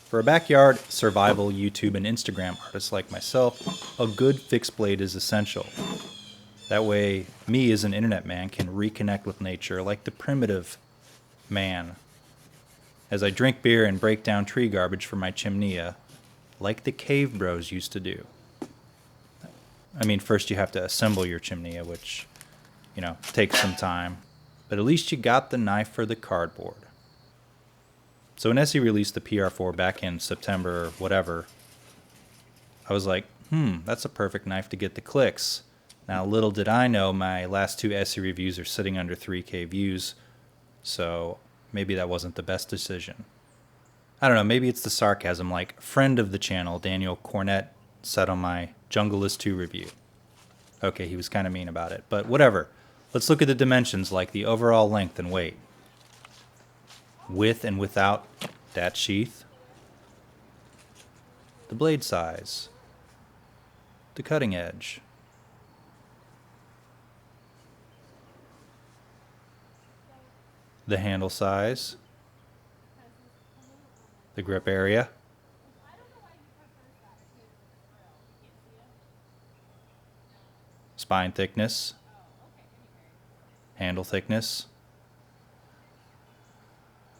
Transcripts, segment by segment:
For a backyard survival YouTube and Instagram artist like myself, a good fixed blade is essential. That way, me as an internet man can reconnect with nature like the primitive man. As I drink beer and break down tree garbage for my chimney, like the cave bros used to do. I mean, first you have to assemble your chimney, which, takes some time. But at least you got the knife for the cardboard. So when Esee released the PR4 back in September or whatever, I was like, that's a perfect knife to get the clicks. Now, little did I know my last two Esee reviews are sitting under 3K views, so maybe that wasn't the best decision. I don't know, maybe it's the sarcasm, like friend of the channel, Daniel Cornett, said on my Jungle List 2 review. Okay, he was kind of mean about it, but whatever. Let's look at the dimensions, like the overall length and weight. With and without that sheath. The blade size. The cutting edge. The handle size. The grip area. Spine thickness. Handle thickness.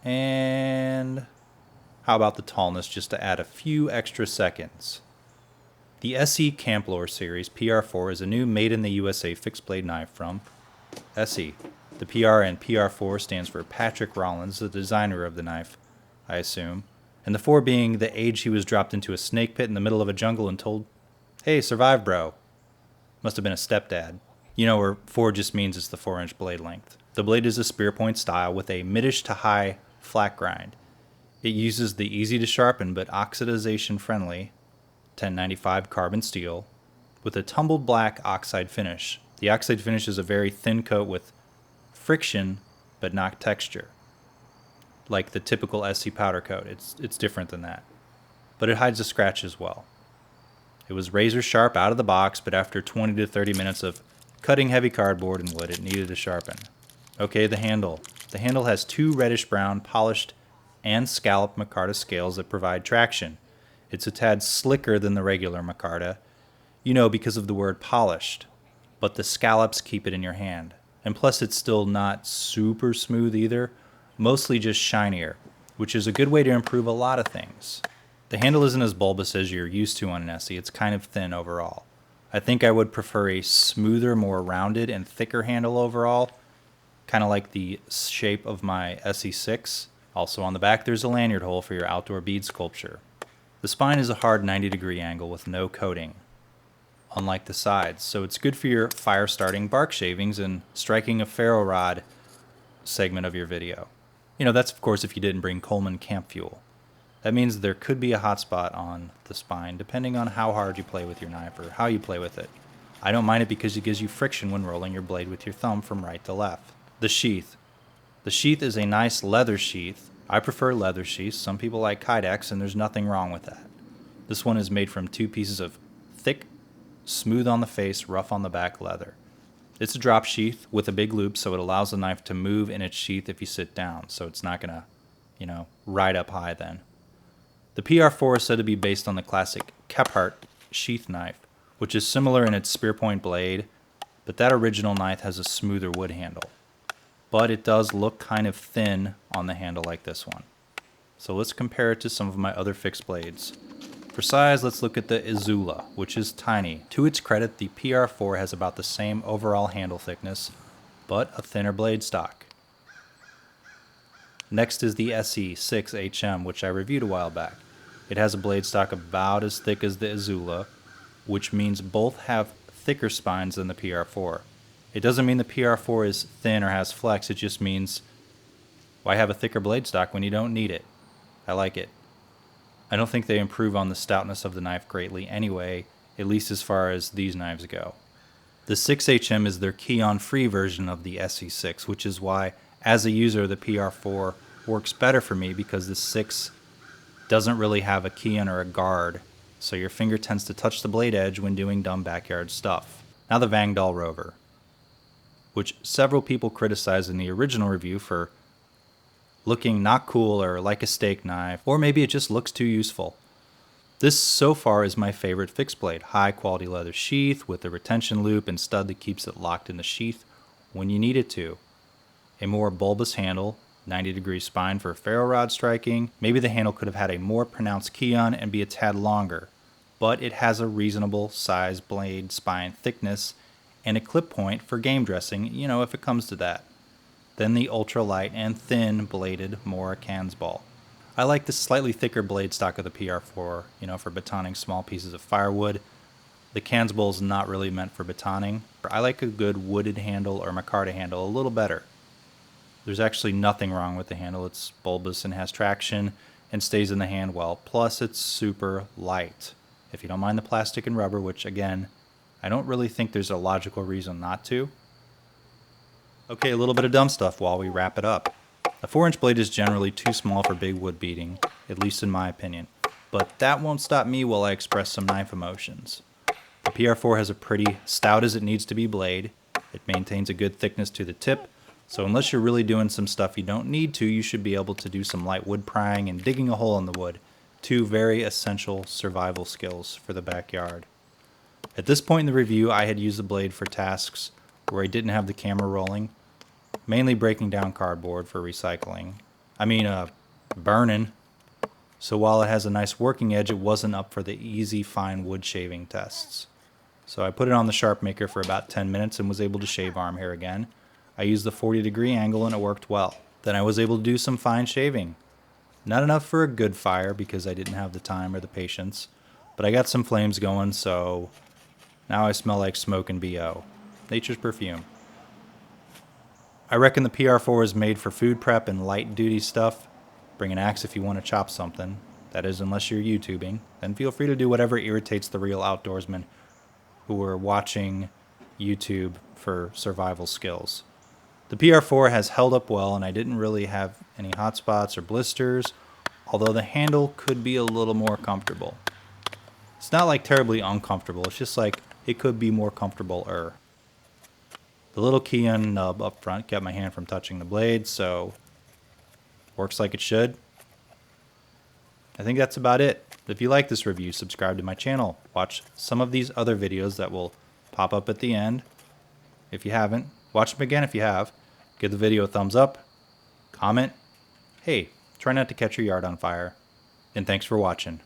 And how about the tallness, just to add a few extra seconds? The Esee Camplore series PR4 is a new made in the USA fixed blade knife from Esee. The PR in PR4 stands for Patrick Rollins, the designer of the knife, I assume. And the 4 being the age he was dropped into a snake pit in the middle of a jungle and told, "Hey, survive, bro." Must have been a stepdad. Where 4 just means it's the 4-inch blade length. The blade is a spear point style with a middish to high flat grind. It uses the easy to sharpen but oxidization friendly 1095 carbon steel with a tumbled black oxide finish. The oxide finish is a very thin coat with friction but not texture. Like the typical Esee powder coat, it's different than that. But it hides a scratch as well. It was razor sharp out of the box, but after 20 to 30 minutes of cutting heavy cardboard and wood, it needed to sharpen. Okay, the handle. The handle has 2 reddish-brown, polished, and scalloped micarta scales that provide traction. It's a tad slicker than the regular micarta, because of the word polished, but the scallops keep it in your hand. And plus it's still not super smooth either, mostly just shinier, which is a good way to improve a lot of things. The handle isn't as bulbous as you're used to on an Esee, it's kind of thin overall. I think I would prefer a smoother, more rounded, and thicker handle overall, kind of like the shape of my SE6. Also on the back there's a lanyard hole for your outdoor bead sculpture. The spine is a hard 90-degree angle with no coating, unlike the sides, so it's good for your fire-starting bark shavings and striking a ferro rod segment of your video. That's of course if you didn't bring Coleman camp fuel. That means there could be a hot spot on the spine depending on how hard you play with your knife or how you play with it. I don't mind it because it gives you friction when rolling your blade with your thumb from right to left. The sheath. The sheath is a nice leather sheath. I prefer leather sheaths. Some people like Kydex, and there's nothing wrong with that. This one is made from 2 pieces of thick, smooth on the face, rough on the back leather. It's a drop sheath with a big loop, so it allows the knife to move in its sheath if you sit down, so it's not going to, ride up high then. The PR4 is said to be based on the classic Kephart sheath knife, which is similar in its spear point blade, but that original knife has a smoother wood handle. But it does look kind of thin on the handle like this one. So let's compare it to some of my other fixed blades. For size, let's look at the Esee, which is tiny. To its credit, the PR4 has about the same overall handle thickness, but a thinner blade stock. Next is the SE6HM, which I reviewed a while back. It has a blade stock about as thick as the Esee, which means both have thicker spines than the PR4. It doesn't mean the PR4 is thin or has flex, it just means why have a thicker blade stock when you don't need it? I like it. I don't think they improve on the stoutness of the knife greatly anyway, at least as far as these knives go. The 6HM is their key-on-free version of the SE6, which is why, as a user, the PR4 works better for me because the 6 doesn't really have a key-on or a guard, so your finger tends to touch the blade edge when doing dumb backyard stuff. Now the Vangdal Rover, which several people criticized in the original review for looking not cool or like a steak knife, or maybe it just looks too useful. This so far is my favorite fixed blade. High quality leather sheath with a retention loop and stud that keeps it locked in the sheath when you need it to. A more bulbous handle, 90-degree spine for ferro rod striking. Maybe the handle could have had a more pronounced key on and be a tad longer, but it has a reasonable size blade spine thickness and a clip point for game dressing, if it comes to that. Then the ultralight and thin bladed Mora cans ball. I like the slightly thicker blade stock of the PR4, for batoning small pieces of firewood. The cans bowl is not really meant for batoning. I like a good wooded handle or micarta handle a little better. There's actually nothing wrong with the handle. It's bulbous and has traction and stays in the hand well. Plus, it's super light. If you don't mind the plastic and rubber, which again, I don't really think there's a logical reason not to. Okay, a little bit of dumb stuff while we wrap it up. A 4-inch blade is generally too small for big wood beating, at least in my opinion. But that won't stop me while I express some knife emotions. The PR4 has a pretty stout as it needs to be blade. It maintains a good thickness to the tip. So unless you're really doing some stuff you don't need to, you should be able to do some light wood prying and digging a hole in the wood. Two very essential survival skills for the backyard. At this point in the review, I had used the blade for tasks where I didn't have the camera rolling, mainly breaking down cardboard for recycling. Burning. So while it has a nice working edge, it wasn't up for the easy fine wood shaving tests. So I put it on the sharp maker for about 10 minutes and was able to shave arm hair again. I used the 40-degree angle and it worked well. Then I was able to do some fine shaving. Not enough for a good fire because I didn't have the time or the patience, but I got some flames going, so now I smell like smoke and BO. Nature's perfume. I reckon the PR4 is made for food prep and light duty stuff. Bring an axe if you want to chop something. That is, unless you're YouTubing. Then feel free to do whatever irritates the real outdoorsmen who are watching YouTube for survival skills. The PR4 has held up well, and I didn't really have any hot spots or blisters, although the handle could be a little more comfortable. It's not like terribly uncomfortable, it's just like it could be more comfortable-er. The little key on nub up front kept my hand from touching the blade, so works like it should. I think that's about it. If you like this review, subscribe to my channel. Watch some of these other videos that will pop up at the end. If you haven't, watch them again if you have. Give the video a thumbs up, comment, hey, try not to catch your yard on fire, and thanks for watching.